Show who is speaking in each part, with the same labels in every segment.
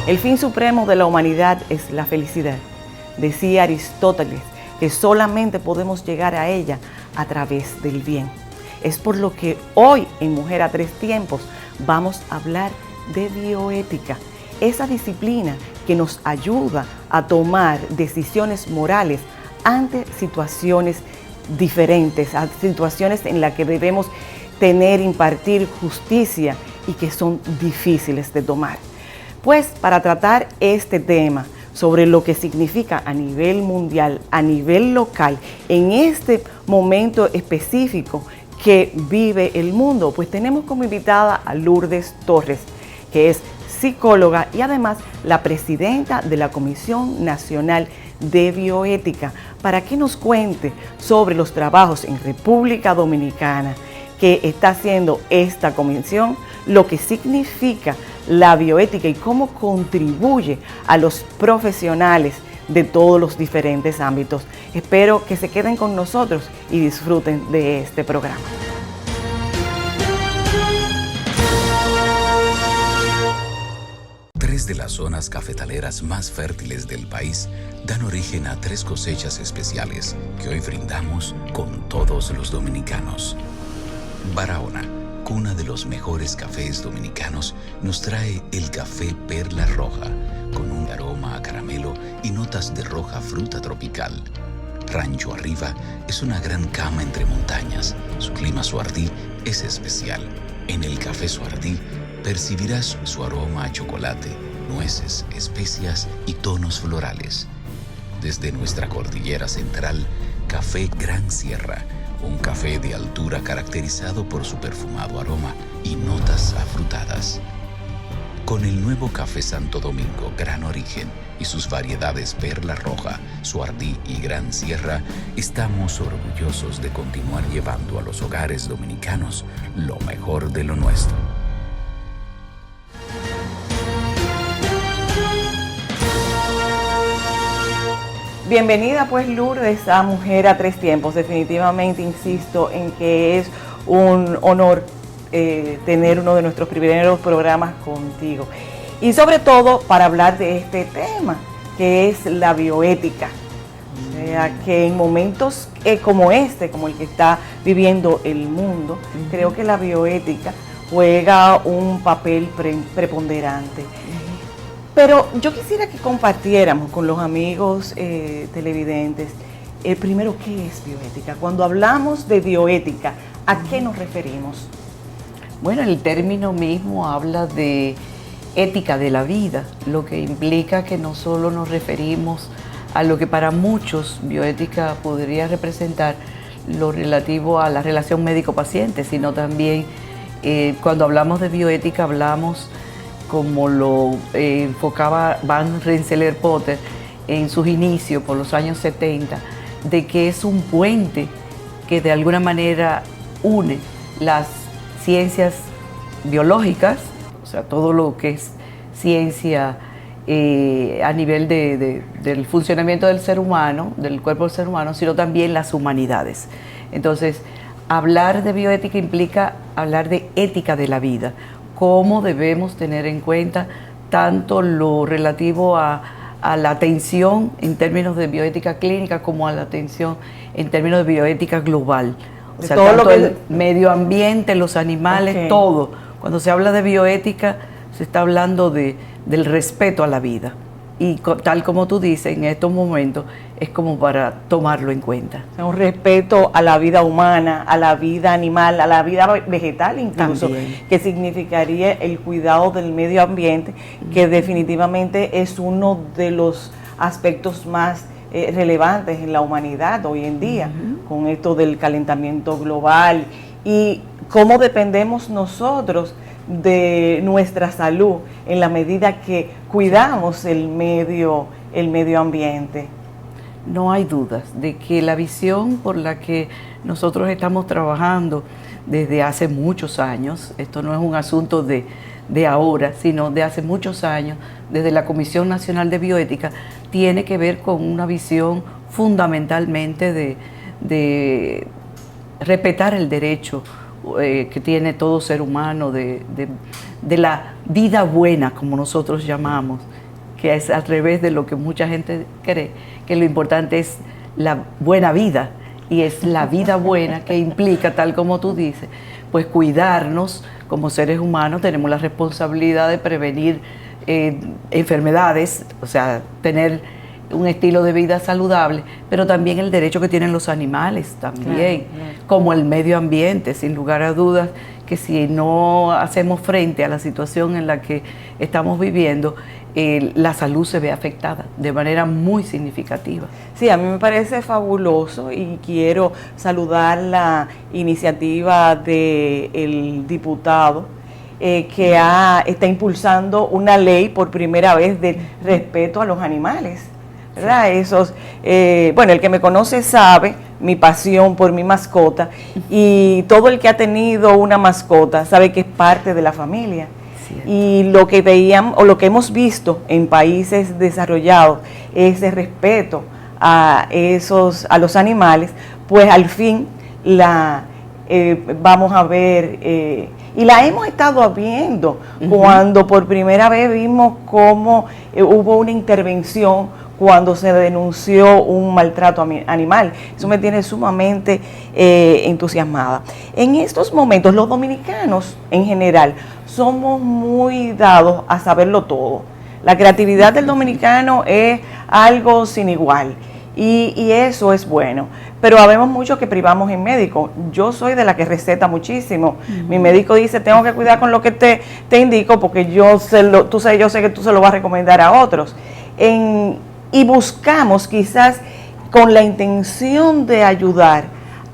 Speaker 1: El fin supremo de la humanidad es la felicidad. Decía Aristóteles que solamente podemos llegar a ella a través del bien. Es por lo que hoy en Mujer a Tres Tiempos vamos a hablar de bioética, esa disciplina que nos ayuda a tomar decisiones morales ante situaciones diferentes, a situaciones en las que debemos impartir justicia y que son difíciles de tomar. Pues para tratar este tema sobre lo que significa a nivel mundial, a nivel local, en este momento específico que vive el mundo, pues tenemos como invitada a Lourdes Torres, que es psicóloga y además la presidenta de la Comisión Nacional de Bioética, para que nos cuente sobre los trabajos en República Dominicana que está haciendo esta comisión, lo que significa la bioética y cómo contribuye a los profesionales de todos los diferentes ámbitos. Espero que se queden con nosotros y disfruten de este programa.
Speaker 2: Tres de las zonas cafetaleras más fértiles del país dan origen a tres cosechas especiales que hoy brindamos con todos los dominicanos. Barahona, cuna de los mejores cafés dominicanos, nos trae el café Perla Roja, con un aroma a caramelo y notas de roja fruta tropical. Rancho Arriba es una gran cama entre montañas. Su clima Suardí es especial. En el café Suardí percibirás su aroma a chocolate, nueces, especias y tonos florales. Desde nuestra cordillera central, Café Gran Sierra, un café de altura caracterizado por su perfumado aroma y notas afrutadas. Con el nuevo Café Santo Domingo Gran Origen y sus variedades Perla Roja, Suardí y Gran Sierra, estamos orgullosos de continuar llevando a los hogares dominicanos lo mejor de lo nuestro.
Speaker 1: Bienvenida pues Lourdes a Mujer a Tres Tiempos. Definitivamente insisto en que es un honor tener uno de nuestros primeros programas contigo. Y sobre todo para hablar de este tema, que es la bioética. O sea, que en momentos como este, como el que está viviendo el mundo, creo que la bioética juega un papel preponderante. Pero yo quisiera que compartiéramos con los amigos televidentes, primero, ¿qué es bioética? Cuando hablamos de bioética, ¿a qué nos referimos?
Speaker 3: Bueno, el término mismo habla de ética de la vida, lo que implica que no solo nos referimos a lo que para muchos bioética podría representar lo relativo a la relación médico-paciente, sino también cuando hablamos de bioética hablamos, como lo enfocaba Van Rensselaer-Potter en sus inicios por los años 70, de que es un puente que de alguna manera une las ciencias biológicas, o sea, todo lo que es ciencia a nivel del funcionamiento del ser humano, del cuerpo del ser humano, sino también las humanidades. Entonces, hablar de bioética implica hablar de ética de la vida, cómo debemos tener en cuenta tanto lo relativo a la atención en términos de bioética clínica como a la atención en términos de bioética global. O sea, todo tanto el medio ambiente, los animales, todo. Cuando se habla de bioética, se está hablando del respeto a la vida. Y tal como tú dices, en estos momentos es como para tomarlo en cuenta.
Speaker 1: Un respeto a la vida humana, a la vida animal, a la vida vegetal incluso, también, que significaría el cuidado del medio ambiente, que definitivamente es uno de los aspectos más relevantes en la humanidad hoy en día, con esto del calentamiento global y cómo dependemos nosotros de nuestra salud en la medida que cuidamos el medio ambiente.
Speaker 3: No hay dudas de que la visión por la que nosotros estamos trabajando desde hace muchos años, esto no es un asunto de ahora, sino de hace muchos años, desde la Comisión Nacional de Bioética, tiene que ver con una visión fundamentalmente de respetar el derecho que tiene todo ser humano de la vida buena, como nosotros llamamos, que es al revés de lo que mucha gente cree, que lo importante es la buena vida, y es la vida buena que implica, tal como tú dices, pues cuidarnos como seres humanos. Tenemos la responsabilidad de prevenir enfermedades, o sea, tener un estilo de vida saludable, pero también el derecho que tienen los animales también, claro. Como el medio ambiente, sin lugar a dudas, que si no hacemos frente a la situación en la que estamos viviendo, la salud se ve afectada de manera muy significativa.
Speaker 1: Sí, a mí me parece fabuloso y quiero saludar la iniciativa del diputado que está impulsando una ley por primera vez de respeto a los animales, ¿verdad? Esos, bueno, el que me conoce sabe mi pasión por mi mascota, y todo el que ha tenido una mascota sabe que es parte de la familia. Cierto. Y lo que veíamos o lo que hemos visto en países desarrollados, ese respeto a los animales, pues al fin vamos a ver, y la hemos estado viendo cuando por primera vez vimos cómo hubo una intervención cuando se denunció un maltrato animal. Eso me tiene sumamente entusiasmada. En estos momentos, los dominicanos en general somos muy dados a saberlo todo. La creatividad del dominicano es algo sin igual, y eso es bueno. Pero habemos muchos que privamos en médico. Yo soy de la que receta muchísimo. Mi médico dice, tengo que cuidar con lo que te indico, porque yo sé que tú se lo vas a recomendar a otros. Y buscamos, quizás con la intención de ayudar,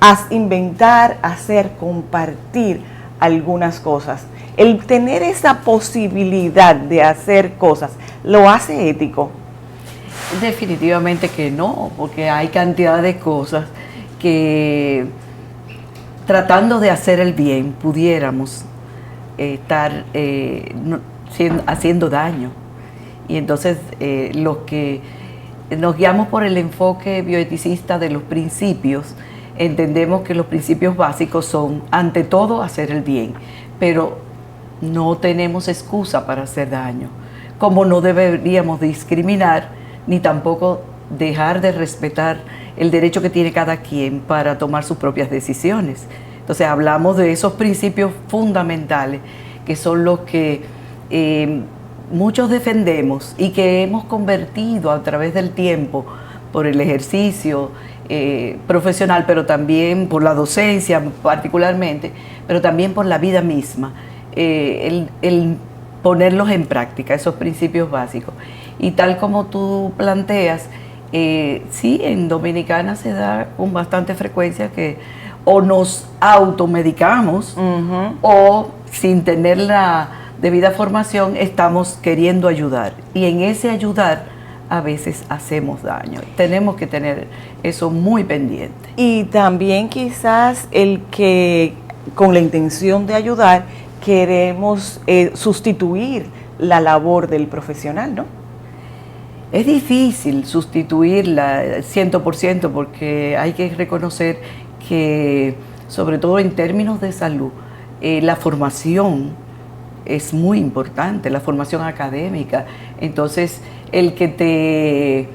Speaker 1: a inventar, hacer, compartir algunas cosas. El tener esa posibilidad de hacer cosas, ¿lo hace ético?
Speaker 3: Definitivamente que no, porque hay cantidad de cosas que, tratando de hacer el bien, pudiéramos estar haciendo daño. Y entonces los que nos guiamos por el enfoque bioeticista de los principios, entendemos que los principios básicos son, ante todo, hacer el bien, pero no tenemos excusa para hacer daño, como no deberíamos discriminar, ni tampoco dejar de respetar el derecho que tiene cada quien para tomar sus propias decisiones. Entonces hablamos de esos principios fundamentales, que son los que muchos defendemos y que hemos convertido a través del tiempo por el ejercicio profesional, pero también por la docencia particularmente, pero también por la vida misma, el ponerlos en práctica, esos principios básicos. Y tal como tú planteas, sí, en Dominicana se da con bastante frecuencia que o nos automedicamos o sin tener la debida formación estamos queriendo ayudar, y en ese ayudar a veces hacemos daño. Tenemos que tener eso muy pendiente.
Speaker 1: Y también quizás el que con la intención de ayudar queremos sustituir la labor del profesional, ¿no?
Speaker 3: Es difícil sustituirla 100%, porque hay que reconocer que, sobre todo en términos de salud, la formación es muy importante, la formación académica. Entonces, el que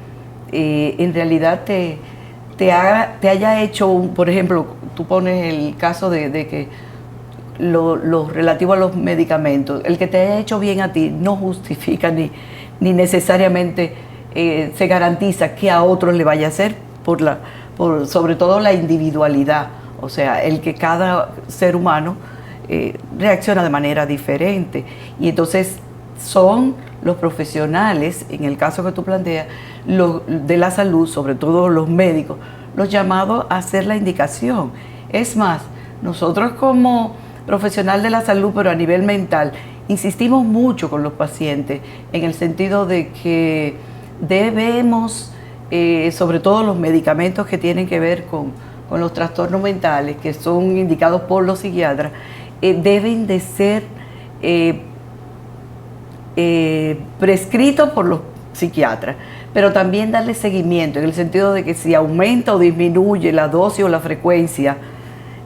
Speaker 3: en realidad te haya hecho, por ejemplo, tú pones el caso de que lo relativo a los medicamentos, el que te haya hecho bien a ti no justifica ni necesariamente se garantiza que a otros le vaya a hacer, sobre todo la individualidad, o sea, el que cada ser humano reacciona de manera diferente. Y entonces son los profesionales, en el caso que tú planteas, de la salud, sobre todo los médicos, los llamados a hacer la indicación. Es más, nosotros como profesional de la salud, pero a nivel mental, insistimos mucho con los pacientes en el sentido de que debemos, sobre todo los medicamentos que tienen que ver con los trastornos mentales, que son indicados por los psiquiatras, deben de ser prescritos por los psiquiatras, pero también darle seguimiento, en el sentido de que si aumenta o disminuye la dosis o la frecuencia,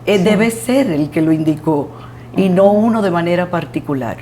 Speaker 3: sí, debe ser el que lo indicó y no uno de manera particular.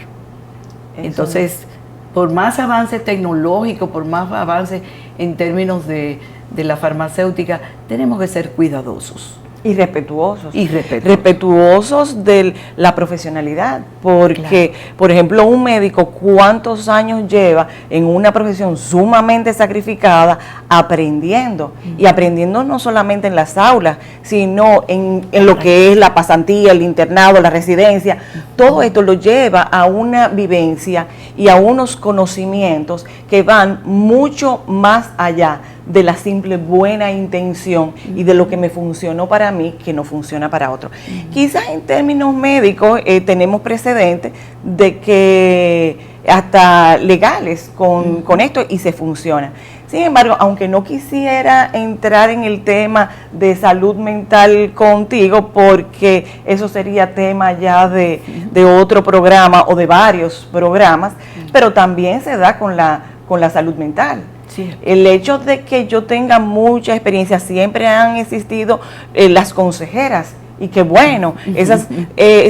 Speaker 3: Entonces, por más avances tecnológicos, por más avances en términos de la farmacéutica, tenemos que ser cuidadosos.
Speaker 1: Y respetuosos.
Speaker 3: Y respetuosos.
Speaker 1: Respetuosos de la profesionalidad, porque, claro, por ejemplo, un médico, ¿cuántos años lleva en una profesión sumamente sacrificada aprendiendo? Y aprendiendo no solamente en las aulas, sino en lo que es la pasantía, el internado, la residencia. Todo esto lo lleva a una vivencia y a unos conocimientos que van mucho más allá de la simple buena intención y de lo que me funcionó para mí que no funciona para otro. Quizás en términos médicos tenemos precedentes de que hasta legales con esto y se funciona. Sin embargo, aunque no quisiera entrar en el tema de salud mental contigo, porque eso sería tema ya de otro programa o de varios programas, pero también se da con la salud mental. Sí. El hecho de que yo tenga mucha experiencia, siempre han existido las consejeras, y que bueno, esas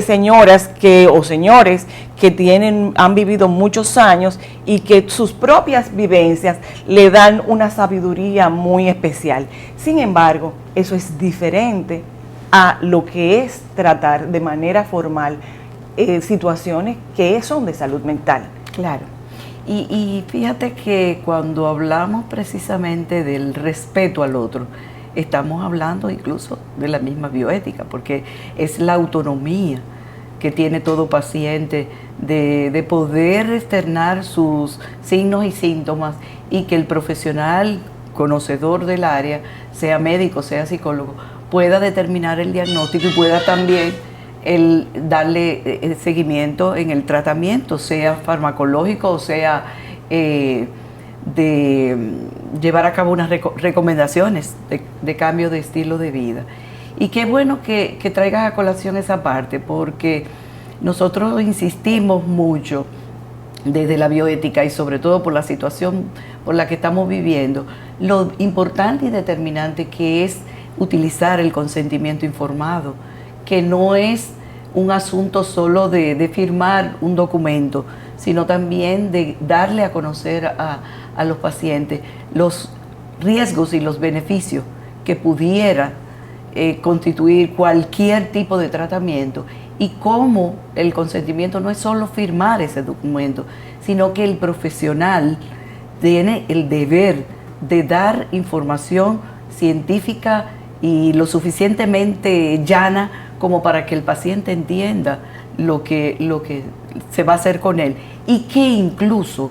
Speaker 1: señoras o señores que han vivido muchos años y que sus propias vivencias le dan una sabiduría muy especial. Sin embargo, eso es diferente a lo que es tratar de manera formal situaciones que son de salud mental.
Speaker 3: Claro. Y fíjate que cuando hablamos precisamente del respeto al otro, estamos hablando incluso de la misma bioética, porque es la autonomía que tiene todo paciente de poder externar sus signos y síntomas y que el profesional conocedor del área, sea médico, sea psicólogo, pueda determinar el diagnóstico y pueda también darle seguimiento en el tratamiento, sea farmacológico o sea de llevar a cabo unas recomendaciones de cambio de estilo de vida. Y qué bueno que traigas a colación esa parte, porque nosotros insistimos mucho desde la bioética y sobre todo por la situación por la que estamos viviendo, lo importante y determinante que es utilizar el consentimiento informado, que no es un asunto solo de firmar un documento, sino también de darle a conocer a los pacientes los riesgos y los beneficios que pudiera constituir cualquier tipo de tratamiento y cómo el consentimiento no es solo firmar ese documento, sino que el profesional tiene el deber de dar información científica y lo suficientemente llana como para que el paciente entienda lo que se va a hacer con él y que incluso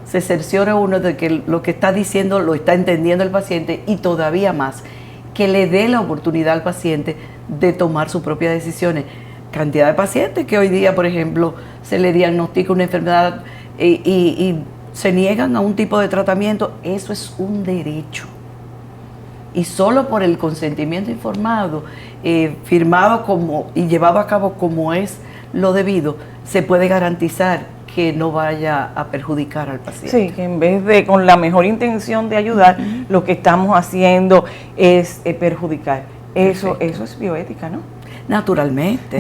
Speaker 3: se cerciore uno de que lo que está diciendo lo está entendiendo el paciente y todavía más, que le dé la oportunidad al paciente de tomar sus propias decisiones. Cantidad de pacientes que hoy día, por ejemplo, se le diagnostica una enfermedad y se niegan a un tipo de tratamiento. Eso es un derecho. Y solo por el consentimiento informado, firmado y llevado a cabo como es lo debido, se puede garantizar que no vaya a perjudicar al paciente.
Speaker 1: Sí, que en vez de con la mejor intención de ayudar, lo que estamos haciendo es perjudicar. Eso es bioética, ¿no?
Speaker 3: Naturalmente.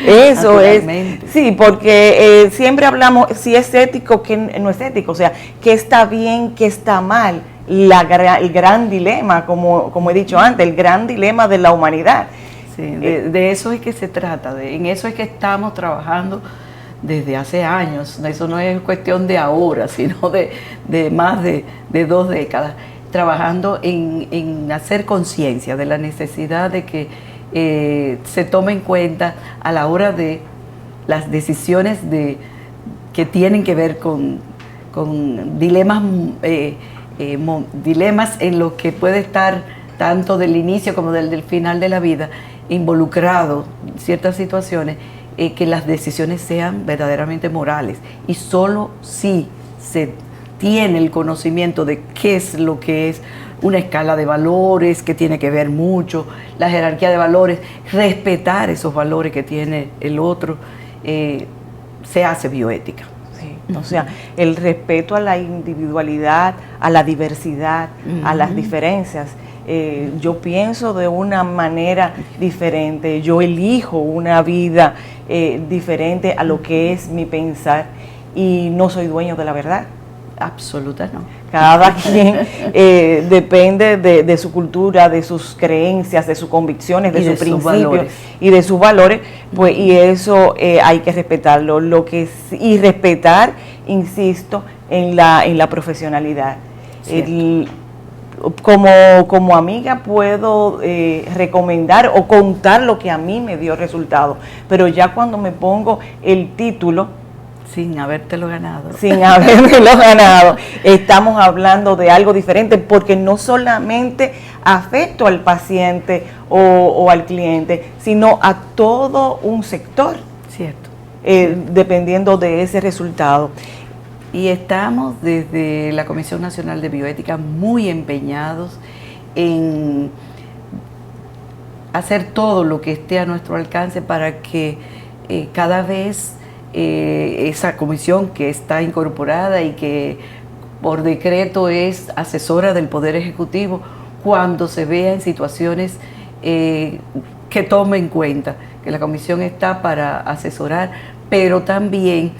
Speaker 1: Eso
Speaker 3: Naturalmente.
Speaker 1: Es. Sí, porque siempre hablamos si es ético, que no es ético, o sea, qué está bien, qué está mal. El gran dilema, como he dicho antes, el gran dilema de la humanidad.
Speaker 3: Sí, de eso es que se trata, en eso es que estamos trabajando desde hace años. Eso no es cuestión de ahora, sino de más de 2 décadas, trabajando en hacer conciencia de la necesidad de que se tome en cuenta a la hora de las decisiones que tienen que ver con dilemas, dilemas en los que puede estar tanto del inicio como del final de la vida involucrado ciertas situaciones, que las decisiones sean verdaderamente morales, y solo si se tiene el conocimiento de qué es lo que es una escala de valores, que tiene que ver mucho, la jerarquía de valores, respetar esos valores que tiene el otro, se hace bioética.
Speaker 1: Sí, o sea, el respeto a la individualidad, a la diversidad, a las diferencias. Yo pienso de una manera diferente, yo elijo una vida diferente a lo que es mi pensar, y no soy dueño de la verdad.
Speaker 3: Absoluta no.
Speaker 1: Cada quien depende de su cultura, de sus creencias, de sus convicciones, de sus principios y de sus valores, pues, y eso hay que respetarlo. Y respetar, insisto, en la profesionalidad. Como amiga puedo recomendar o contar lo que a mí me dio resultado, pero ya cuando me pongo el título,
Speaker 3: sin habértelo ganado.
Speaker 1: Sin habérmelo ganado, estamos hablando de algo diferente, porque no solamente afecto al paciente o al cliente, sino a todo un sector.
Speaker 3: Cierto.
Speaker 1: Dependiendo de ese resultado.
Speaker 3: Y estamos desde la Comisión Nacional de Bioética muy empeñados en hacer todo lo que esté a nuestro alcance para que cada vez esa comisión que está incorporada y que por decreto es asesora del Poder Ejecutivo, cuando se vea en situaciones que tome en cuenta que la comisión está para asesorar, pero también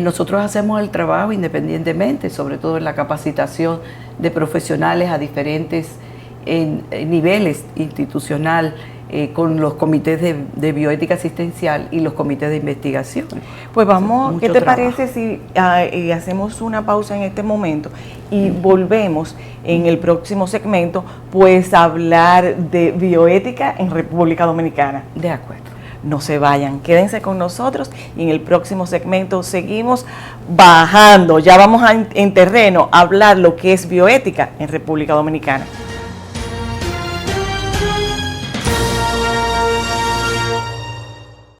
Speaker 3: nosotros hacemos el trabajo independientemente, sobre todo en la capacitación de profesionales a diferentes niveles institucional, con los comités de bioética asistencial y los comités de investigación.
Speaker 1: Pues vamos, ¿qué te parece si hacemos una pausa en este momento y volvemos en el próximo segmento, pues a hablar de bioética en República Dominicana?
Speaker 3: De acuerdo.
Speaker 1: No se vayan, quédense con nosotros y en el próximo segmento seguimos bajando. Ya vamos en terreno a hablar lo que es bioética en República Dominicana.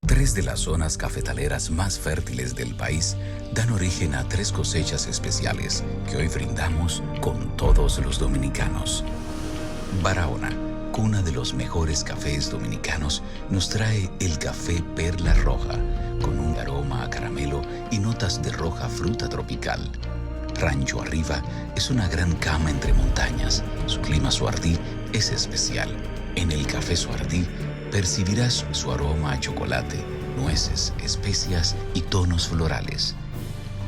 Speaker 2: Tres de las zonas cafetaleras más fértiles del país dan origen a 3 cosechas especiales que hoy brindamos con todos los dominicanos. Barahona, cuna de los mejores cafés dominicanos, nos trae el café Perla Roja, con un aroma a caramelo y notas de roja fruta tropical. Rancho Arriba es una gran cama entre montañas. Su clima Suardí es especial. En el café Suardí percibirás su aroma a chocolate, nueces, especias y tonos florales.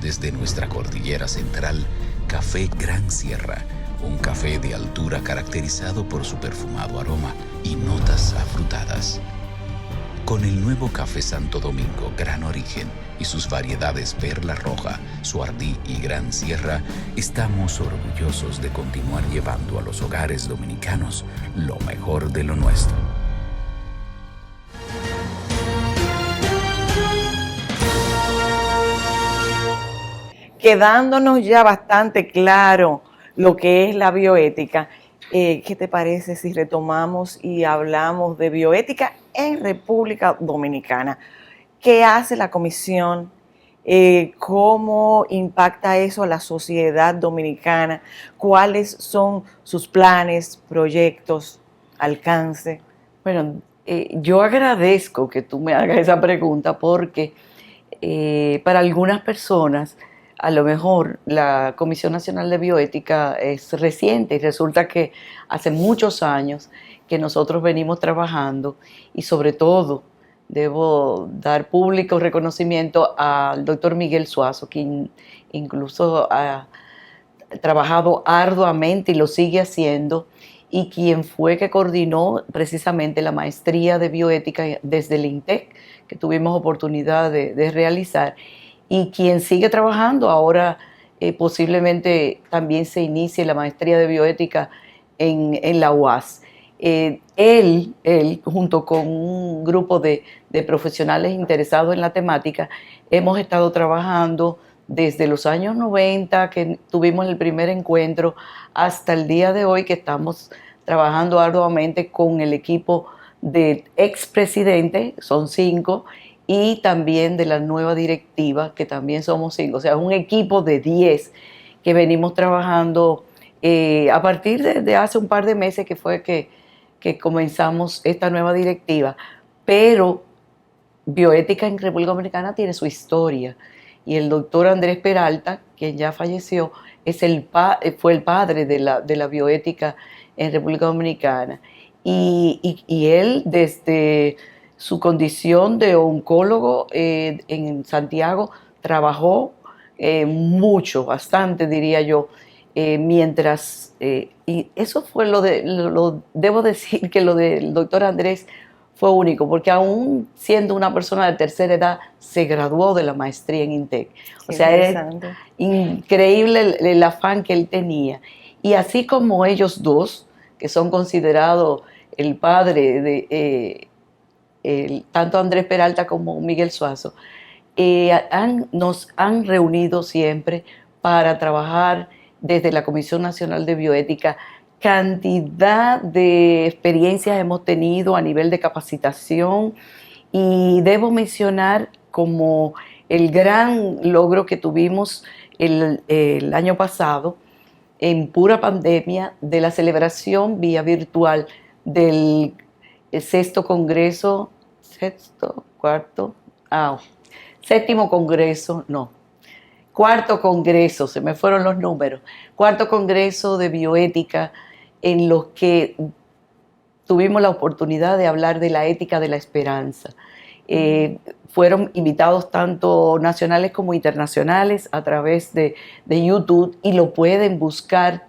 Speaker 2: Desde nuestra cordillera central, Café Gran Sierra, un café de altura caracterizado por su perfumado aroma y notas afrutadas. Con el nuevo Café Santo Domingo Gran Origen y sus variedades Perla Roja, Suardí y Gran Sierra, estamos orgullosos de continuar llevando a los hogares dominicanos lo mejor de lo nuestro.
Speaker 1: Quedándonos ya bastante claro lo que es la bioética, ¿qué te parece si retomamos y hablamos de bioética en República Dominicana? ¿Qué hace la comisión? ¿Cómo impacta eso a la sociedad dominicana? ¿Cuáles son sus planes, proyectos, alcance?
Speaker 3: Bueno, yo agradezco que tú me hagas esa pregunta porque para algunas personas a lo mejor la Comisión Nacional de Bioética es reciente y resulta que hace muchos años que nosotros venimos trabajando y sobre todo debo dar público reconocimiento al doctor Miguel Suazo, quien incluso ha trabajado arduamente y lo sigue haciendo, y quien fue que coordinó precisamente la maestría de bioética desde el INTEC, que tuvimos oportunidad de realizar, y quien sigue trabajando ahora, posiblemente también se inicie la maestría de bioética en la UAS. Él, junto con un grupo de profesionales interesados en la temática, hemos estado trabajando desde los años 90, que tuvimos el primer encuentro, hasta el día de hoy, que estamos trabajando arduamente con el equipo del expresidente, son 5, y también de la nueva directiva, que también somos 5, o sea, un equipo de 10 que venimos trabajando a partir de hace un par de meses, que fue que comenzamos esta nueva directiva. Pero bioética en República Dominicana tiene su historia, y el doctor Andrés Peralta, quien ya falleció, fue el padre de la bioética en República Dominicana, y él, desde su condición de oncólogo en Santiago, trabajó mucho, bastante diría yo, y eso fue debo decir que lo del doctor Andrés fue único, porque aún siendo una persona de tercera edad, se graduó de la maestría en INTEC. O sea, era increíble el afán que él tenía. Y así como ellos dos, que son considerados el padre de tanto Andrés Peralta como Miguel Suazo, nos han reunido siempre para trabajar desde la Comisión Nacional de Bioética. Cantidad de experiencias hemos tenido a nivel de capacitación, y debo mencionar como el gran logro que tuvimos el año pasado, en pura pandemia, de la celebración vía virtual del cuarto congreso, se me fueron los números, cuarto congreso de bioética, en los que tuvimos la oportunidad de hablar de la ética de la esperanza. Fueron invitados tanto nacionales como internacionales a través de YouTube, y lo pueden buscar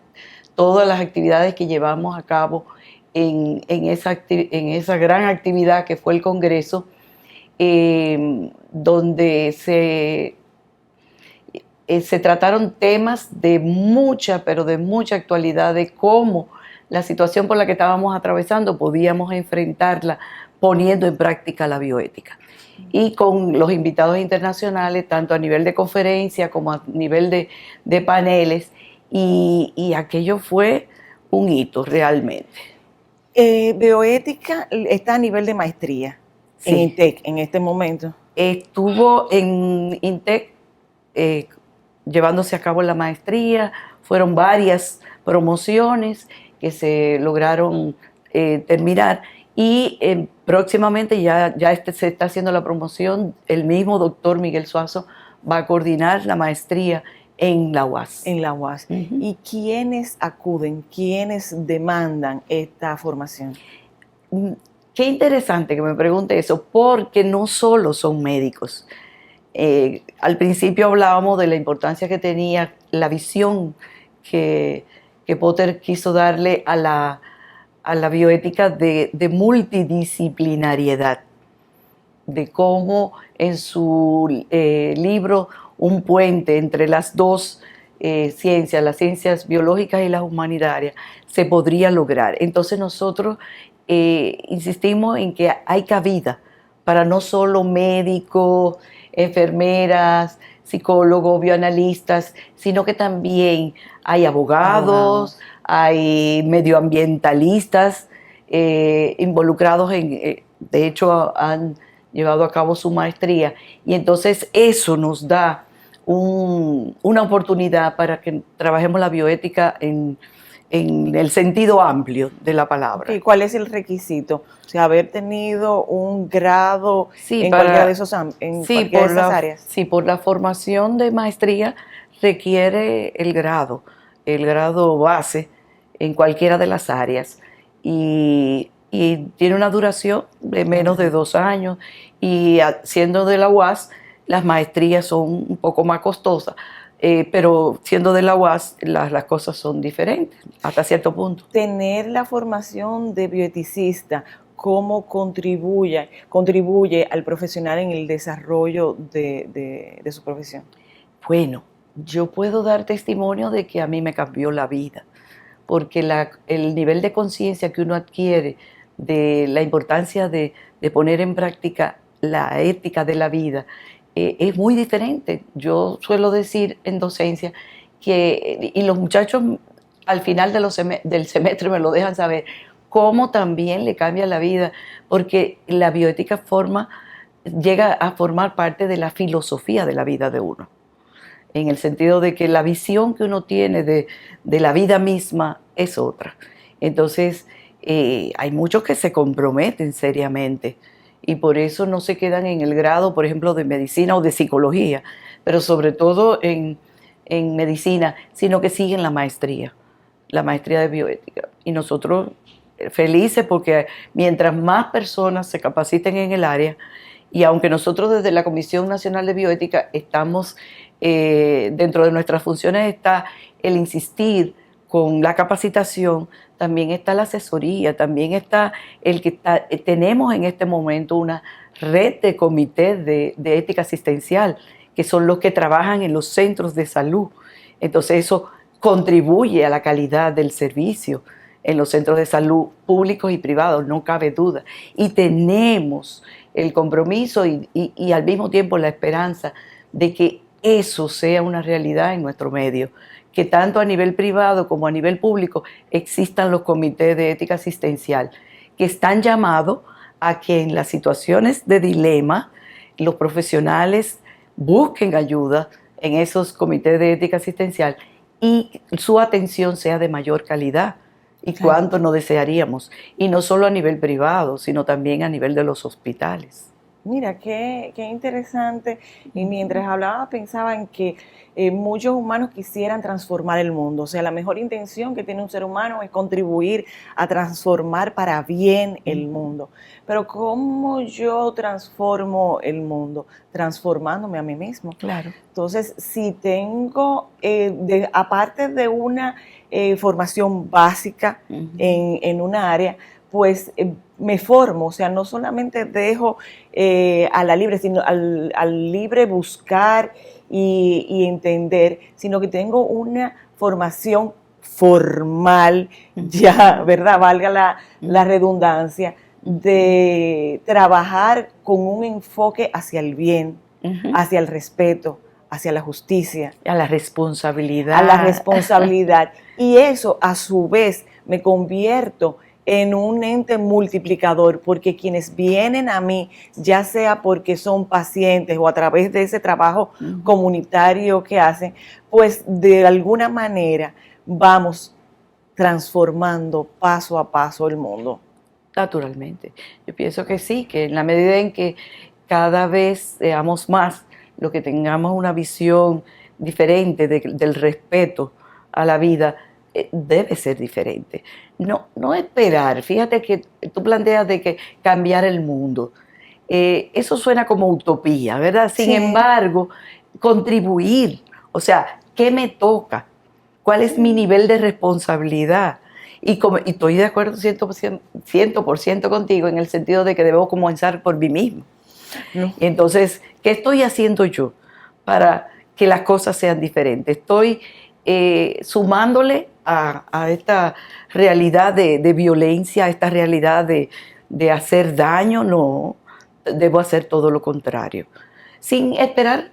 Speaker 3: todas las actividades que llevamos a cabo en esa gran actividad que fue el Congreso, donde se trataron temas de mucha actualidad, de cómo la situación por la que estábamos atravesando podíamos enfrentarla poniendo en práctica la bioética. Y con los invitados internacionales, tanto a nivel de conferencia como a nivel de paneles, y aquello fue un hito realmente.
Speaker 1: Bioética está a nivel de maestría, sí, en INTEC en este momento.
Speaker 3: Estuvo en INTEC llevándose a cabo la maestría, fueron varias promociones que se lograron terminar, y próximamente ya se está haciendo la promoción. El mismo doctor Miguel Suazo va a coordinar la maestría en la UAS.
Speaker 1: En la UAS. Uh-huh. ¿Y quiénes acuden, quiénes demandan esta formación?
Speaker 3: Qué interesante que me pregunte eso, porque no solo son médicos. Al principio hablábamos de la importancia que tenía la visión que Potter quiso darle a la bioética de multidisciplinariedad, de cómo en su libro Un puente entre las dos ciencias, las ciencias biológicas y las humanitarias, se podría lograr. Entonces nosotros insistimos en que hay cabida para no solo médicos, enfermeras, psicólogos, bioanalistas, sino que también hay abogados, hay medioambientalistas involucrados de hecho han llevado a cabo su maestría, y entonces eso nos da una oportunidad para que trabajemos la bioética en el sentido amplio de la palabra.
Speaker 1: ¿Y cuál es el requisito? O sea, haber tenido un grado en cualquiera de esas áreas.
Speaker 3: Sí, por la formación de maestría requiere el grado base en cualquiera de las áreas, y tiene una duración de menos de 2 años, y siendo de la UAS, las maestrías son un poco más costosas. Pero siendo de la UAS, las cosas son diferentes hasta cierto punto.
Speaker 1: Tener la formación de bioeticista, ¿cómo contribuye al profesional en el desarrollo de su profesión?
Speaker 3: Bueno, yo puedo dar testimonio de que a mí me cambió la vida, porque el nivel de conciencia que uno adquiere de la importancia de poner en práctica la ética de la vida es muy diferente. Yo suelo decir en docencia y los muchachos al final del semestre me lo dejan saber, cómo también le cambia la vida, porque la bioética llega a formar parte de la filosofía de la vida de uno, en el sentido de que la visión que uno tiene de la vida misma es otra. Entonces, hay muchos que se comprometen seriamente, y por eso no se quedan en el grado, por ejemplo, de medicina o de psicología, pero sobre todo en medicina, sino que siguen la maestría de bioética. Y nosotros felices, porque mientras más personas se capaciten en el área Y aunque nosotros desde la Comisión Nacional de Bioética estamos, dentro de nuestras funciones está el insistir con la capacitación, también está la asesoría, también está tenemos en este momento una red de comités de ética asistencial, que son los que trabajan en los centros de salud. Entonces eso contribuye a la calidad del servicio en los centros de salud públicos y privados, no cabe duda. Y tenemos el compromiso y al mismo tiempo la esperanza de que eso sea una realidad en nuestro medio, que tanto a nivel privado como a nivel público existan los comités de ética asistencial, que están llamados a que en las situaciones de dilema los profesionales busquen ayuda en esos comités de ética asistencial y su atención sea de mayor calidad. Y cuánto no desearíamos, y no solo a nivel privado, sino también a nivel de los hospitales.
Speaker 1: Mira, qué interesante. Y mientras hablaba pensaba en que muchos humanos quisieran transformar el mundo. O sea, la mejor intención que tiene un ser humano es contribuir a transformar para bien el mundo. Pero ¿cómo yo transformo el mundo? Transformándome a mí mismo.
Speaker 3: Claro.
Speaker 1: Entonces, si tengo, aparte de una formación básica en una área, pues me formo, o sea, no solamente dejo a la libre, sino al libre buscar y entender, sino que tengo una formación formal, ya, ¿verdad? Valga la redundancia, de trabajar con un enfoque hacia el bien, hacia el respeto, hacia la justicia.
Speaker 3: A la responsabilidad.
Speaker 1: A la responsabilidad. Y eso, a su vez, me convierto en un ente multiplicador, porque quienes vienen a mí, ya sea porque son pacientes o a través de ese trabajo comunitario que hacen, pues de alguna manera vamos transformando paso a paso el mundo.
Speaker 3: Naturalmente. Yo pienso que sí, que en la medida en que cada vez seamos más los que tengamos una visión diferente del respeto a la vida, debe ser diferente. No esperar. Fíjate que tú planteas de que cambiar el mundo. Eso suena como utopía, ¿verdad? Sin embargo, contribuir. O sea, ¿qué me toca? ¿Cuál es mi nivel de responsabilidad? Y estoy de acuerdo 100% contigo en el sentido de que debo comenzar por mí mismo. Entonces, ¿qué estoy haciendo yo para que las cosas sean diferentes? Estoy sumándole a esta realidad de violencia, a esta realidad de hacer daño. No, debo hacer todo lo contrario. Sin esperar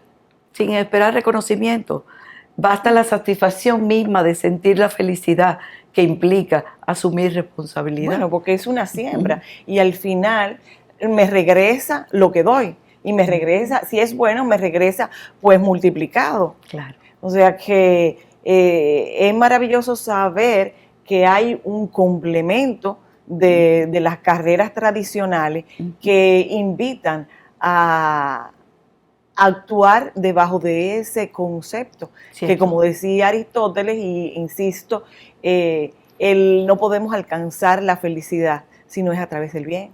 Speaker 3: reconocimiento. Basta la satisfacción misma de sentir la felicidad que implica asumir responsabilidad.
Speaker 1: Bueno, porque es una siembra y al final me regresa lo que doy y me regresa, si es bueno, me regresa pues multiplicado.
Speaker 3: Claro.
Speaker 1: O sea que es maravilloso saber que hay un complemento de las carreras tradicionales que invitan a actuar debajo de ese concepto, que como decía Aristóteles, y insisto, no podemos alcanzar la felicidad si no es a través del bien.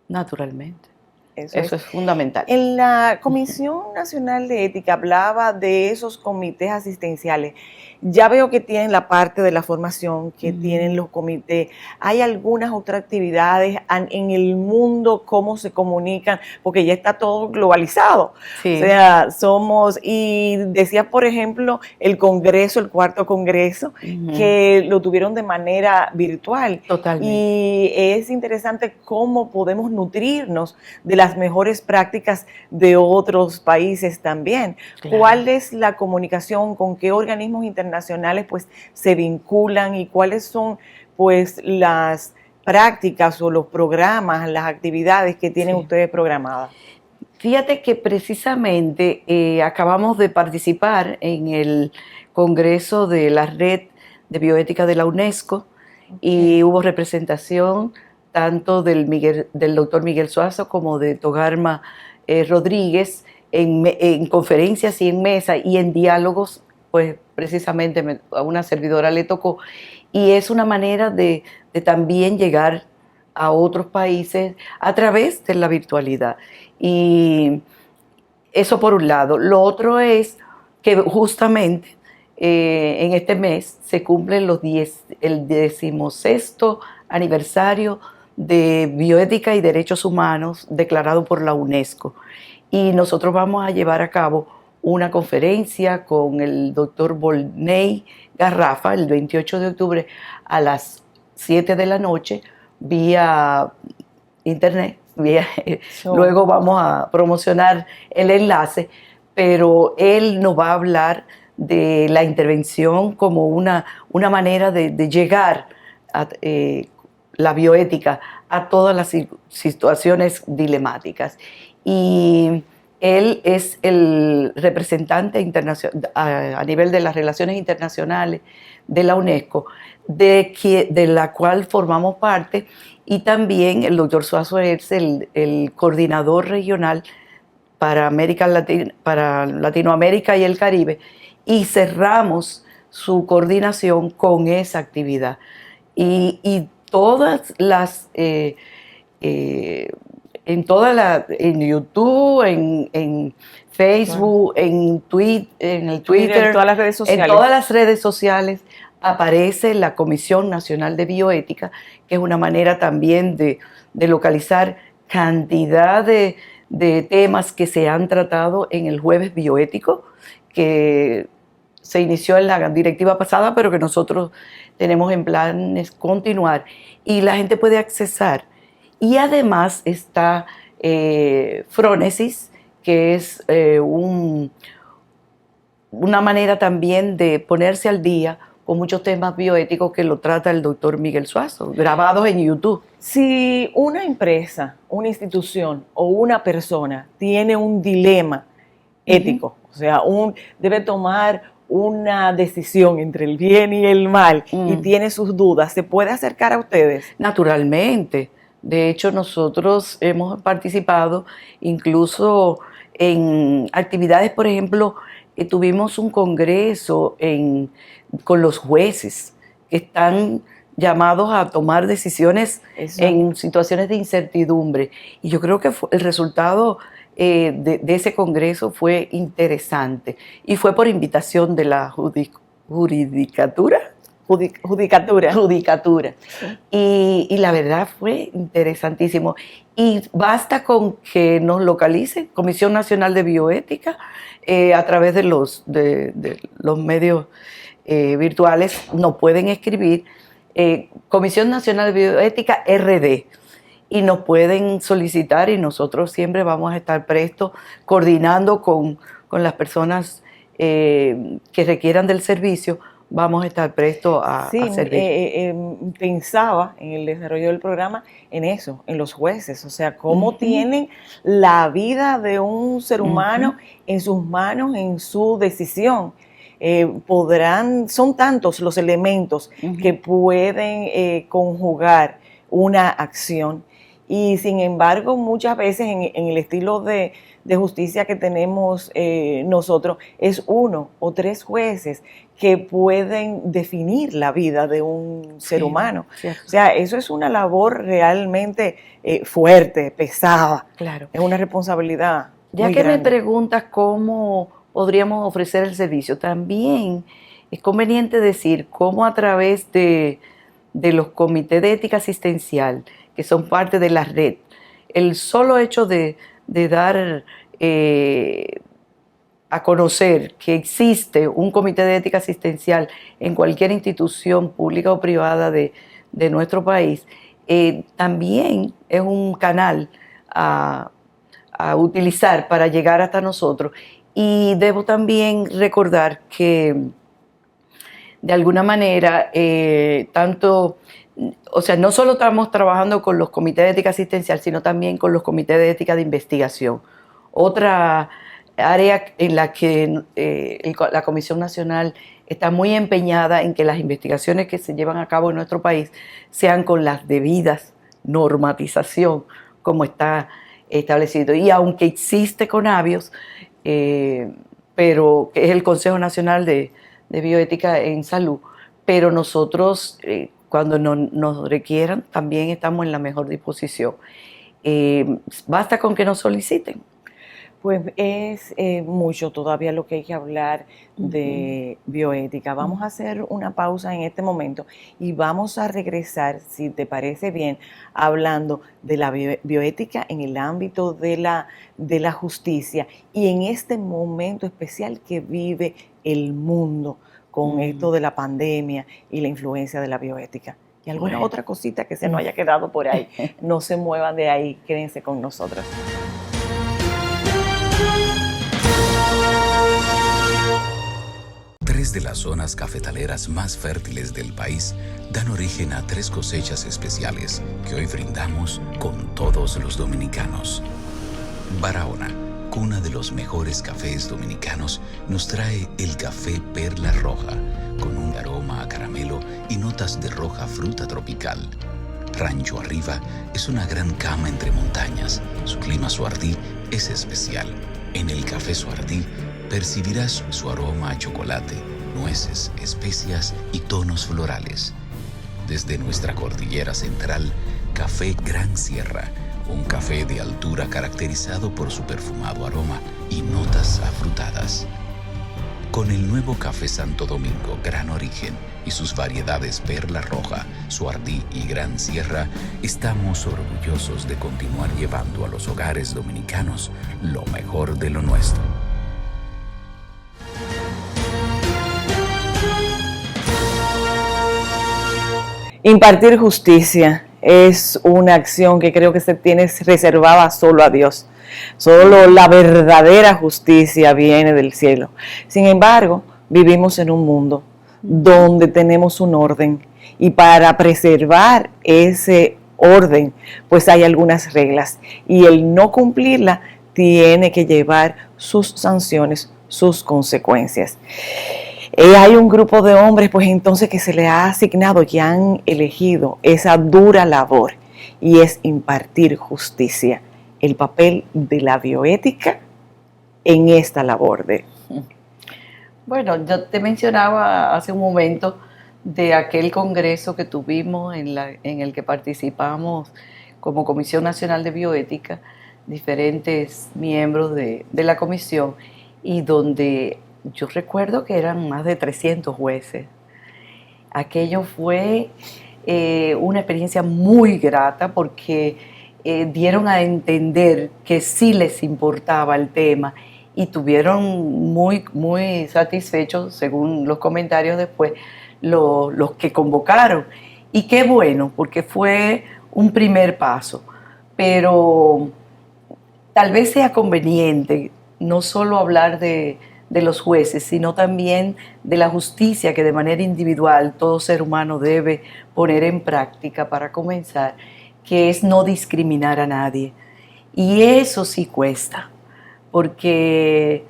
Speaker 3: Naturalmente. Eso es fundamental.
Speaker 1: En la Comisión Nacional de Ética hablaba de esos comités asistenciales. Ya veo que tienen la parte de la formación, que tienen los comités. ¿Hay algunas otras actividades en el mundo? ¿Cómo se comunican? Porque ya está todo globalizado.
Speaker 3: Sí.
Speaker 1: O sea, y decía, por ejemplo, el Congreso, el cuarto Congreso, que lo tuvieron de manera virtual.
Speaker 3: Totalmente.
Speaker 1: Y es interesante cómo podemos nutrirnos de las mejores prácticas de otros países también.
Speaker 3: Claro.
Speaker 1: ¿Cuál es la comunicación? ¿Con qué organismos internacionales pues se vinculan? ¿Y cuáles son pues las prácticas o los programas, las actividades que tienen ustedes programadas?
Speaker 3: Fíjate que precisamente acabamos de participar en el Congreso de la Red de Bioética de la UNESCO y hubo representación tanto del doctor Miguel Suazo como de Togarma Rodríguez en conferencias y en mesa y en diálogos, pues precisamente a una servidora le tocó. Y es una manera de también llegar a otros países a través de la virtualidad. Y eso por un lado. Lo otro es que justamente en este mes se cumplen el 16º aniversario de Bioética y Derechos Humanos declarado por la UNESCO. Y nosotros vamos a llevar a cabo una conferencia con el doctor Volney Garrafa el 28 de octubre a las 7 de la noche vía internet. Luego vamos a promocionar el enlace, pero él nos va a hablar de la intervención como una manera de llegar a la bioética a todas las situaciones dilemáticas. Y él es el representante internacional a nivel de las relaciones internacionales de la UNESCO, de la cual formamos parte, y también el doctor Suazo es el coordinador regional para Latinoamérica y el Caribe, y cerramos su coordinación con esa actividad. Y todas las, en YouTube, en Facebook, en el Twitter,
Speaker 1: en todas las redes sociales.
Speaker 3: En todas las redes sociales aparece la Comisión Nacional de Bioética, que es una manera también de localizar cantidad de temas que se han tratado en el Jueves Bioético, que se inició en la directiva pasada, pero que nosotros tenemos en planes continuar, y la gente puede accesar. Y además está Frónesis, que es una manera también de ponerse al día con muchos temas bioéticos que lo trata el doctor Miguel Suazo, grabados en YouTube.
Speaker 1: Si una empresa, una institución o una persona tiene un dilema ético, o sea, debe tomar una decisión entre el bien y el mal y tiene sus dudas, ¿se puede acercar a ustedes?
Speaker 3: Naturalmente. De hecho, nosotros hemos participado incluso en actividades, por ejemplo, tuvimos un congreso con los jueces que están llamados a tomar decisiones en situaciones de incertidumbre. Y yo creo que el resultado de ese congreso fue interesante. Y fue por invitación de la judicatura. Y la verdad fue interesantísimo. Y basta con que nos localicen, Comisión Nacional de Bioética, a través de los medios virtuales, nos pueden escribir Comisión Nacional de Bioética RD, y nos pueden solicitar, y nosotros siempre vamos a estar prestos coordinando con las personas que requieran del servicio. Vamos a estar prestos a servir.
Speaker 1: Pensaba en el desarrollo del programa en eso, en los jueces, o sea, cómo tienen la vida de un ser humano en sus manos, en su decisión. Son tantos los elementos que pueden conjugar una acción, y sin embargo muchas veces en el estilo de justicia que tenemos nosotros es 1 o 3 jueces que pueden definir la vida de un ser humano. Cierto. O sea, eso es una labor realmente fuerte, pesada.
Speaker 3: Claro.
Speaker 1: Es una responsabilidad
Speaker 3: ya
Speaker 1: muy
Speaker 3: que
Speaker 1: grande.
Speaker 3: Me preguntas cómo podríamos ofrecer el servicio, también es conveniente decir cómo a través de los comités de ética asistencial, que son parte de la red, el solo hecho de dar a conocer que existe un comité de ética asistencial en cualquier institución pública o privada de nuestro país, también es un canal a utilizar para llegar hasta nosotros. Y debo también recordar que de alguna manera no solo estamos trabajando con los comités de ética asistencial, sino también con los comités de ética de investigación. Otra área en la que la Comisión Nacional está muy empeñada en que las investigaciones que se llevan a cabo en nuestro país sean con las debidas normatización, como está establecido. Y aunque existe CONABIOS, pero que es el Consejo Nacional de Bioética en Salud, pero nosotros cuando nos requieran también estamos en la mejor disposición. Basta con que nos soliciten.
Speaker 1: Pues es mucho todavía lo que hay que hablar de bioética. Vamos a hacer una pausa en este momento y vamos a regresar, si te parece bien, hablando de la bioética en el ámbito de la justicia y en este momento especial que vive el mundo con esto de la pandemia y la influencia de la bioética. Y alguna otra cosita que se nos haya quedado por ahí. No se muevan de ahí, quédense con nosotros.
Speaker 2: Tres de las zonas cafetaleras más fértiles del país dan origen a 3 cosechas especiales que hoy brindamos con todos los dominicanos. Barahona, cuna de los mejores cafés dominicanos, nos trae el café Perla Roja, con un aroma a caramelo y notas de roja fruta tropical. Rancho Arriba es una gran cama entre montañas. Su clima Suardí es especial. En el café Suardí percibirás su aroma a chocolate, nueces, especias y tonos florales. Desde nuestra cordillera central, Café Gran Sierra, un café de altura caracterizado por su perfumado aroma y notas afrutadas. Con el nuevo Café Santo Domingo Gran Origen y sus variedades Perla Roja, Suardí y Gran Sierra, estamos orgullosos de continuar llevando a los hogares dominicanos lo mejor de lo nuestro.
Speaker 1: Impartir justicia es una acción que creo que se tiene reservada solo a Dios. Solo la verdadera justicia viene del cielo. Sin embargo, vivimos en un mundo donde tenemos un orden y para preservar ese orden, pues hay algunas reglas y el no cumplirla tiene que llevar sus sanciones, sus consecuencias. Hay un grupo de hombres, pues entonces, que se les ha asignado y han elegido esa dura labor y es impartir justicia. El papel de la bioética en esta labor de...
Speaker 3: Bueno, yo te mencionaba hace un momento de aquel congreso que tuvimos en el que participamos como Comisión Nacional de Bioética, diferentes miembros de la comisión, y donde yo recuerdo que eran más de 300 jueces. Aquello fue una experiencia muy grata porque dieron a entender que sí les importaba el tema y tuvieron muy, muy satisfechos, según los comentarios después, los que convocaron. Y qué bueno, porque fue un primer paso. Pero tal vez sea conveniente no solo hablar de los jueces, sino también de la justicia que de manera individual todo ser humano debe poner en práctica para comenzar, que es no discriminar a nadie. Y eso sí cuesta, porque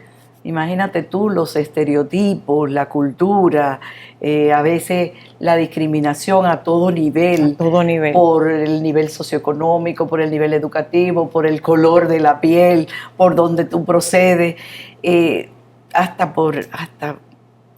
Speaker 3: imagínate tú los estereotipos, la cultura, a veces la discriminación a todo nivel, por el nivel socioeconómico, por el nivel educativo, por el color de la piel, por donde tú procedes, hasta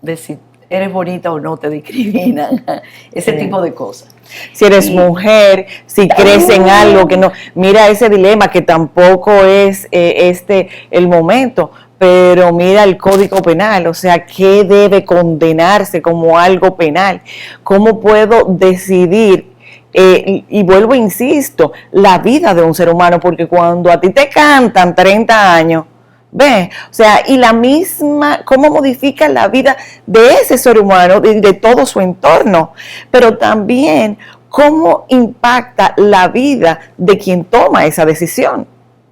Speaker 3: decir eres bonita o no te discriminan, ese tipo de cosas.
Speaker 1: Si eres mujer, si crees en algo que no, mira ese dilema que tampoco es el momento, pero mira el Código Penal, o sea, ¿qué debe condenarse como algo penal? ¿Cómo puedo decidir? Y vuelvo, insisto, la vida de un ser humano, porque cuando a ti te cantan 30 años, ¿ves? O sea, y la misma, cómo modifica la vida de ese ser humano, de todo su entorno, pero también cómo impacta la vida de quien toma esa decisión.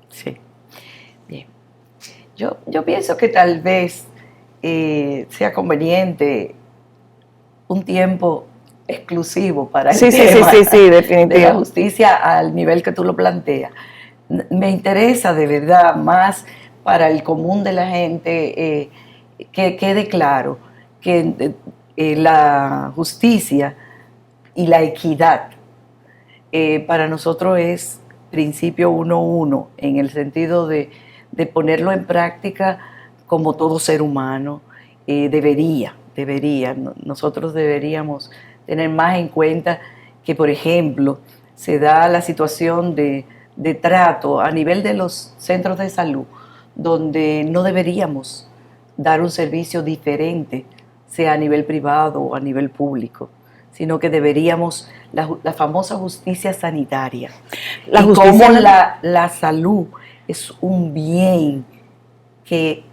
Speaker 3: Sí, bien. Yo pienso que tal vez sea conveniente un tiempo exclusivo para el tema
Speaker 1: definitivamente.
Speaker 3: De la justicia al nivel que tú lo planteas. Me interesa de verdad más para el común de la gente, que quede claro que la justicia y la equidad para nosotros es principio 1.1, en el sentido de ponerlo en práctica como todo ser humano nosotros deberíamos tener más en cuenta que, por ejemplo, se da la situación de de trato a nivel de los centros de salud, donde no deberíamos dar un servicio diferente, sea a nivel privado o a nivel público, sino que deberíamos, la famosa justicia sanitaria.
Speaker 1: La
Speaker 3: y
Speaker 1: justicia
Speaker 3: cómo la salud es un bien que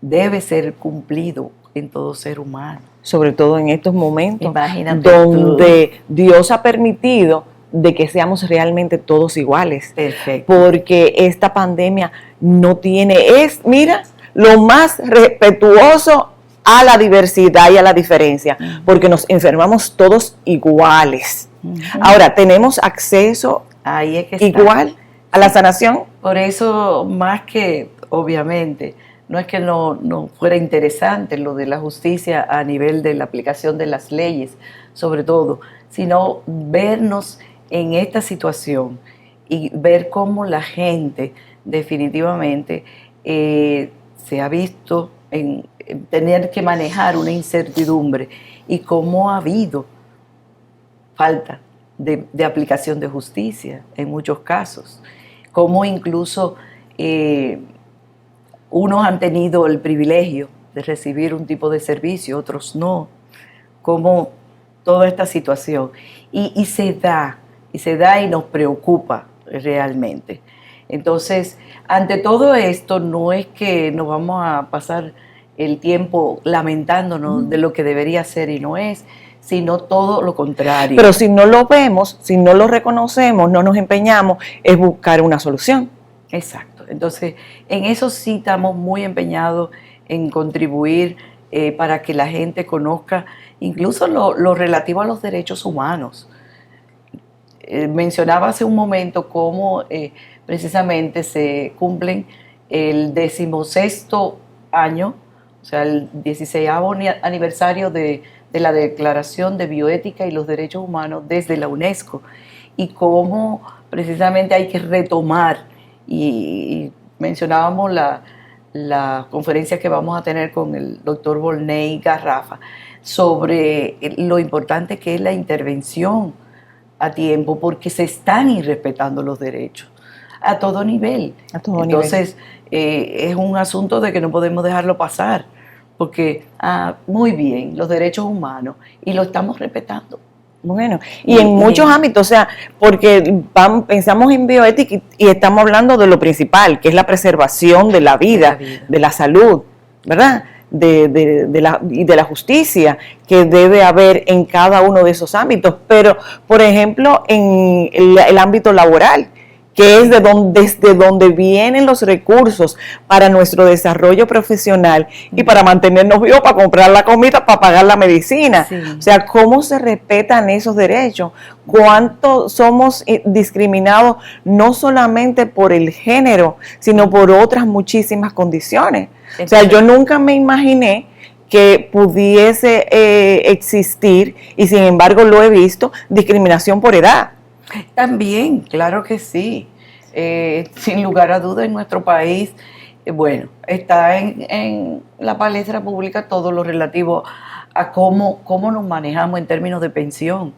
Speaker 3: debe ser cumplido en todo ser humano.
Speaker 1: Sobre todo en estos momentos,
Speaker 3: Imagínate
Speaker 1: donde Dios ha permitido de que seamos realmente todos iguales.
Speaker 3: Perfecto.
Speaker 1: Porque esta pandemia no tiene, mira, lo más respetuoso a la diversidad y a la diferencia, porque nos enfermamos todos iguales. Ahora, ¿tenemos acceso
Speaker 3: Ahí es que está.
Speaker 1: igual a la sanación?
Speaker 3: Por eso, más que, obviamente, no es que no fuera interesante lo de la justicia a nivel de la aplicación de las leyes, sobre todo, sino vernos en esta situación y ver cómo la gente definitivamente se ha visto en tener que manejar una incertidumbre y cómo ha habido falta de aplicación de justicia en muchos casos, cómo incluso unos han tenido el privilegio de recibir un tipo de servicio, otros no, como toda esta situación. Y se da y nos preocupa realmente. Entonces, ante todo esto, no es que nos vamos a pasar el tiempo lamentándonos de lo que debería ser y no es, sino todo lo contrario.
Speaker 1: Pero si no lo vemos, si no lo reconocemos, no nos empeñamos, es buscar una solución.
Speaker 3: Exacto. Entonces, en eso sí estamos muy empeñados en contribuir para que la gente conozca incluso lo relativo a los derechos humanos. Mencionaba hace un momento cómo precisamente se cumplen el 16º año, o sea, el 16º aniversario de la Declaración de Bioética y los Derechos Humanos desde la UNESCO, y cómo precisamente hay que retomar, y mencionábamos la conferencia que vamos a tener con el doctor Volney Garrafa sobre lo importante que es la intervención a tiempo, porque se están irrespetando los derechos a todo nivel. Entonces, es un asunto de que no podemos dejarlo pasar, porque, muy bien, los derechos humanos, y lo estamos respetando.
Speaker 1: Bueno, y en muchos ámbitos, o sea, porque pensamos en bioética y estamos hablando de lo principal, que es la preservación de la vida, de la salud, ¿verdad? De la justicia que debe haber en cada uno de esos ámbitos. Pero, por ejemplo, en el ámbito laboral, que es desde donde vienen los recursos para nuestro desarrollo profesional y para mantenernos vivos, para comprar la comida, para pagar la medicina. Sí. O sea, ¿cómo se respetan esos derechos? ¿Cuánto somos discriminados no solamente por el género, sino por otras muchísimas condiciones? O sea, yo nunca me imaginé que pudiese existir, y sin embargo lo he visto, discriminación por edad.
Speaker 3: También, claro que sí. Sin lugar a dudas, en nuestro país, bueno, está en la palestra pública todo lo relativo a cómo nos manejamos en términos de pensión,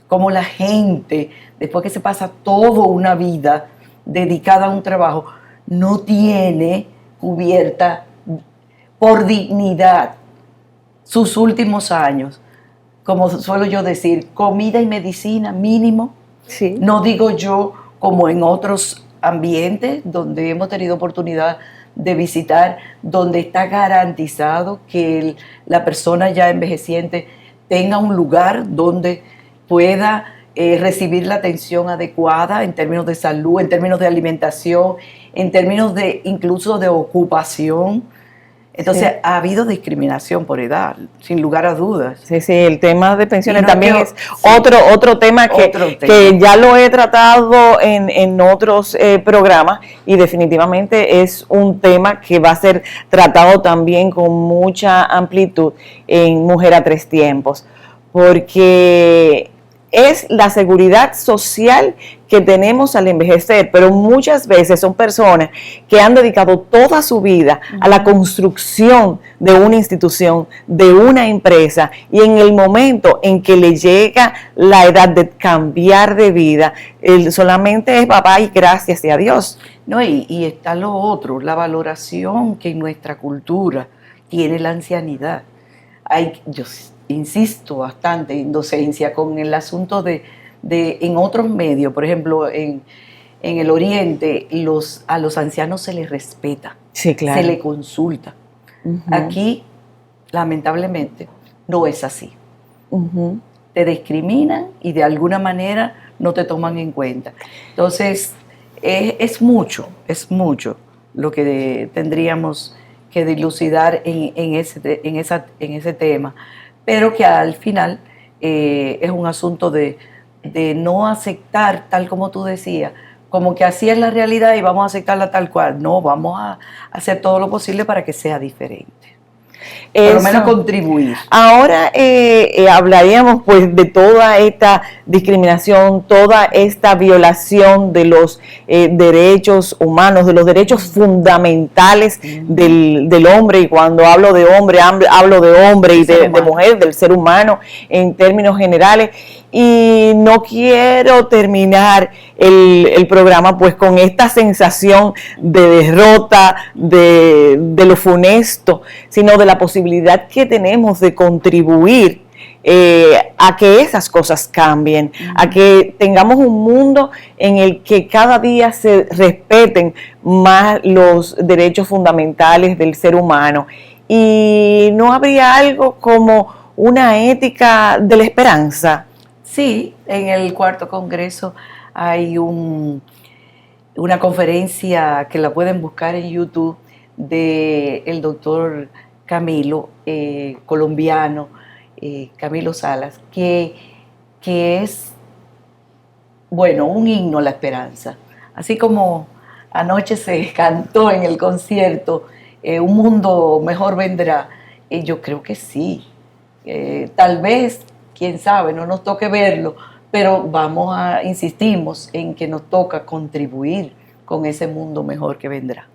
Speaker 3: cómo la gente, después que se pasa toda una vida dedicada a un trabajo, no tiene cubierta por dignidad sus últimos años. Como suelo yo decir, comida y medicina mínimo.
Speaker 1: Sí.
Speaker 3: No digo yo como en otros ambientes donde hemos tenido oportunidad de visitar, donde está garantizado que la persona ya envejeciente tenga un lugar donde pueda recibir la atención adecuada en términos de salud, en términos de alimentación, en términos de incluso de ocupación. Entonces, sí, ha habido discriminación por edad, sin lugar a dudas.
Speaker 1: Sí, sí, el tema de pensiones también es otro tema que ya lo he tratado en otros programas, y definitivamente es un tema que va a ser tratado también con mucha amplitud en Mujer a Tres Tiempos, porque es la seguridad social que tenemos al envejecer, pero muchas veces son personas que han dedicado toda su vida a la construcción de una institución, de una empresa, y en el momento en que le llega la edad de cambiar de vida, solamente es papá y gracias y adiós.
Speaker 3: No, y está lo otro, la valoración que en nuestra cultura tiene la ancianidad. Yo insisto bastante en docencia con el asunto de en otros medios, por ejemplo, en el Oriente, a los ancianos se les respeta,
Speaker 1: sí, claro,
Speaker 3: se les consulta. Aquí, lamentablemente, no es así. Te discriminan y de alguna manera no te toman en cuenta. Entonces, es mucho lo que tendríamos que dilucidar en ese tema, pero que al final es un asunto de no aceptar, tal como tú decías, como que así es la realidad y vamos a aceptarla tal cual. No, vamos a hacer todo lo posible para que sea diferente. Por lo menos contribuir.
Speaker 1: Ahora hablaríamos pues de toda esta discriminación, toda esta violación de los derechos humanos, de los derechos fundamentales del hombre, y cuando hablo de hombre, hablo de hombre y de mujer, del ser humano en términos generales. Y no quiero terminar el programa pues con esta sensación de derrota, de lo funesto, sino de la posibilidad que tenemos de contribuir a que esas cosas cambien, a que tengamos un mundo en el que cada día se respeten más los derechos fundamentales del ser humano. Y no habría algo como una ética de la esperanza.
Speaker 3: Sí, en el cuarto congreso hay una conferencia que la pueden buscar en YouTube del doctor Camilo, colombiano, Camilo Salas, que es, bueno, un himno a la esperanza. Así como anoche se cantó en el concierto, un mundo mejor vendrá, yo creo que sí. Tal vez, quién sabe, no nos toque verlo, pero insistimos en que nos toca contribuir con ese mundo mejor que vendrá.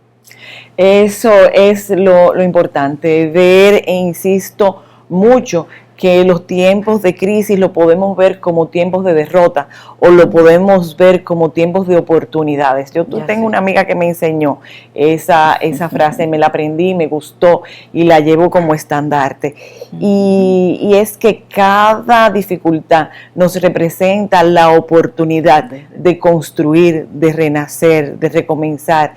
Speaker 1: Eso es lo importante, ver, e insisto mucho, que los tiempos de crisis lo podemos ver como tiempos de derrota o lo podemos ver como tiempos de oportunidades. Yo tengo una amiga que me enseñó esa frase, me la aprendí, me gustó y la llevo como estandarte. Y es que cada dificultad nos representa la oportunidad de construir, de renacer, de recomenzar.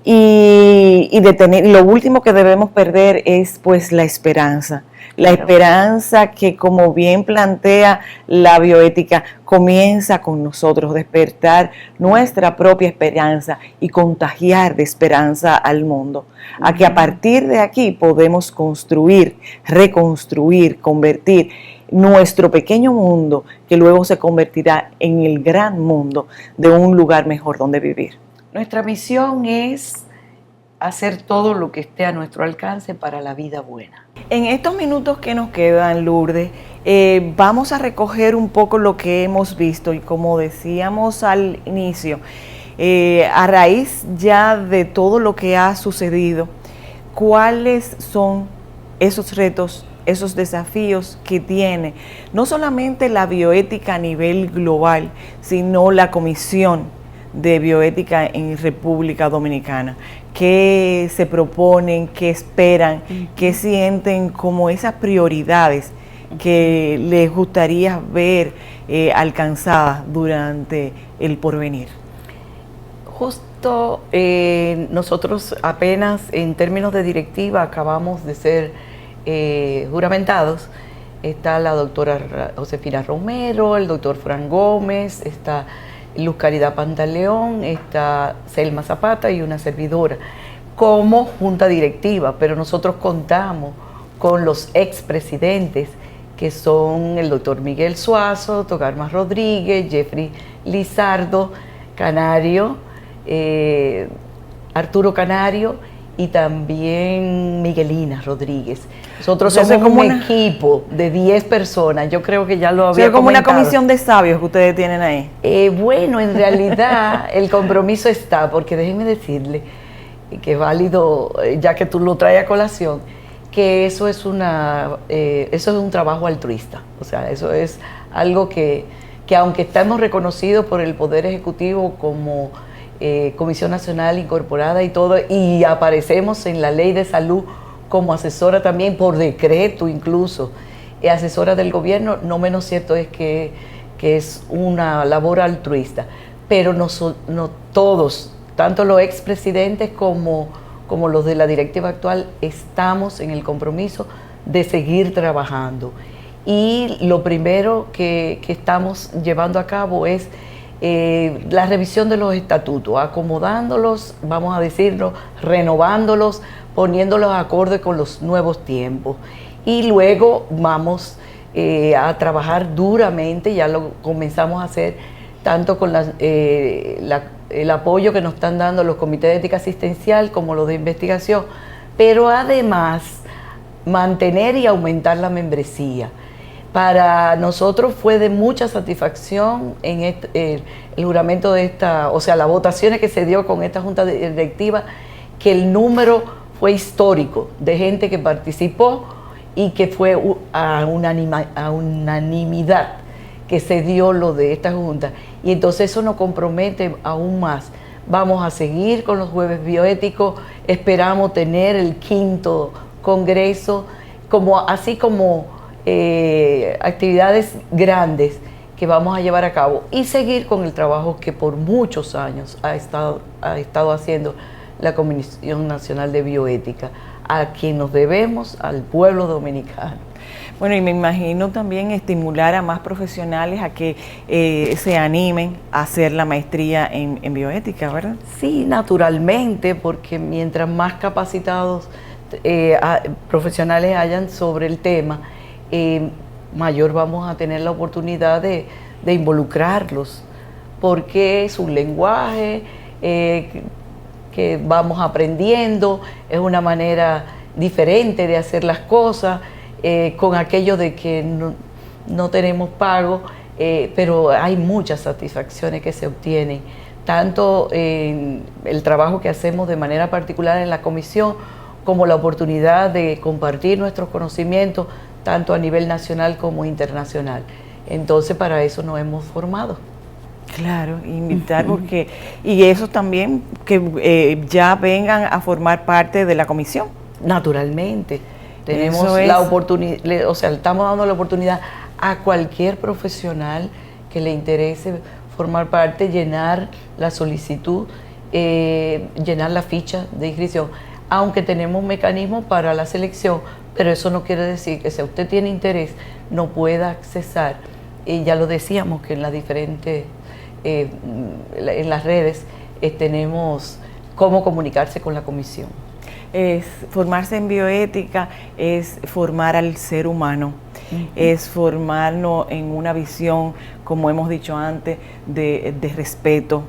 Speaker 1: Y de tener, lo último que debemos perder es pues la esperanza. La esperanza que, como bien plantea la bioética, comienza con nosotros, despertar nuestra propia esperanza y contagiar de esperanza al mundo. A que a partir de aquí podemos construir, reconstruir, convertir nuestro pequeño mundo, que luego se convertirá en el gran mundo de un lugar mejor donde vivir.
Speaker 3: Nuestra misión es hacer todo lo que esté a nuestro alcance para la vida buena.
Speaker 1: En estos minutos que nos quedan, Lourdes, vamos a recoger un poco lo que hemos visto y, como decíamos al inicio, a raíz ya de todo lo que ha sucedido, ¿cuáles son esos retos, esos desafíos que tiene no solamente la bioética a nivel global, sino la Comisión de Bioética en República Dominicana? ¿Qué se proponen, qué esperan, qué sienten como esas prioridades que les gustaría ver alcanzadas durante el porvenir?
Speaker 3: Justo nosotros apenas en términos de directiva acabamos de ser juramentados. Está la doctora Josefina Romero, el doctor Fran Gómez, está Luz Caridad Pantaleón, está Selma Zapata y una servidora como junta directiva, pero nosotros contamos con los expresidentes, que son el doctor Miguel Suazo, Togarma Rodríguez, Jeffrey Lizardo, Canario, Arturo Canario y también Miguelina Rodríguez. Nosotros
Speaker 1: O sea,
Speaker 3: somos
Speaker 1: como
Speaker 3: un
Speaker 1: una-
Speaker 3: equipo de 10 personas, yo creo que ya lo
Speaker 1: O
Speaker 3: había
Speaker 1: sea, como una
Speaker 3: comentado.
Speaker 1: comisión de sabios que ustedes tienen ahí.
Speaker 3: Bueno, en realidad el compromiso está, porque déjenme decirle que es válido, ya que tú lo traes a colación, que eso es un trabajo altruista. O sea, eso es algo que aunque estamos reconocidos por el Poder Ejecutivo como Comisión Nacional Incorporada y todo, y aparecemos en la Ley de Salud como asesora también, por decreto incluso, asesora del gobierno, no menos cierto es que es una labor altruista. Pero no todos, tanto los expresidentes como los de la directiva actual, estamos en el compromiso de seguir trabajando. Y lo primero que estamos llevando a cabo es la revisión de los estatutos, acomodándolos, vamos a decirlo, renovándolos, poniéndolos acorde con los nuevos tiempos. Y luego vamos a trabajar duramente, ya lo comenzamos a hacer, tanto con el apoyo que nos están dando los comités de ética asistencial como los de investigación, pero además mantener y aumentar la membresía. Para nosotros fue de mucha satisfacción en el juramento de o sea, las votaciones que se dio con esta junta directiva, que el número fue histórico de gente que participó y que fue a unanimidad que se dio lo de esta junta. Y entonces eso nos compromete aún más. Vamos a seguir con los jueves bioéticos, esperamos tener el 5º congreso, así como actividades grandes que vamos a llevar a cabo, y seguir con el trabajo que por muchos años ha estado haciendo la Comisión Nacional de Bioética, a quien nos debemos, al pueblo dominicano.
Speaker 1: Bueno, y me imagino también estimular a más profesionales a que se animen a hacer la maestría en bioética, ¿verdad?
Speaker 3: Sí, naturalmente, porque mientras más capacitados profesionales hayan sobre el tema, mayor vamos a tener la oportunidad de involucrarlos, porque es un lenguaje que vamos aprendiendo, es una manera diferente de hacer las cosas, con aquello de que no tenemos pago, pero hay muchas satisfacciones que se obtienen, tanto en el trabajo que hacemos de manera particular en la comisión, como la oportunidad de compartir nuestros conocimientos, tanto a nivel nacional como internacional. Entonces, para eso nos hemos formado.
Speaker 1: Claro, invitar porque, y eso también, que ya vengan a formar parte de la comisión.
Speaker 3: Naturalmente, tenemos
Speaker 1: Eso es.
Speaker 3: la oportunidad, o sea, estamos dando la oportunidad a cualquier profesional que le interese formar parte, llenar la solicitud, llenar la ficha de inscripción, aunque tenemos mecanismos para la selección, pero eso no quiere decir que si usted tiene interés no pueda accesar. Y ya lo decíamos que en las diferentes, en las redes tenemos cómo comunicarse con la comisión.
Speaker 1: Formarse en bioética es formar al ser humano, es formarnos en una visión, como hemos dicho antes, de respeto,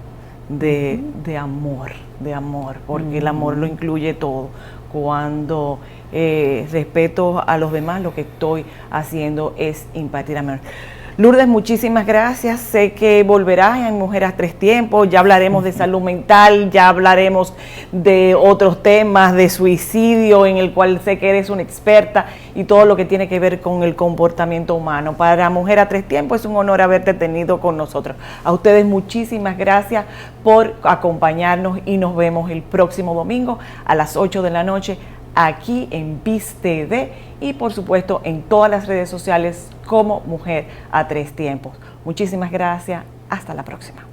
Speaker 1: de amor, porque el amor lo incluye todo. Cuando respeto a los demás, lo que estoy haciendo es impartir amor. Lourdes, muchísimas gracias. Sé que volverás en Mujer a Tres Tiempos. Ya hablaremos de salud mental, ya hablaremos de otros temas, de suicidio, en el cual sé que eres una experta, y todo lo que tiene que ver con el comportamiento humano. Para Mujer a Tres Tiempos es un honor haberte tenido con nosotros. A ustedes muchísimas gracias por acompañarnos y nos vemos el próximo domingo a las 8 de la noche aquí en BIS TV y por supuesto en todas las redes sociales como Mujer a Tres Tiempos. Muchísimas gracias. Hasta la próxima.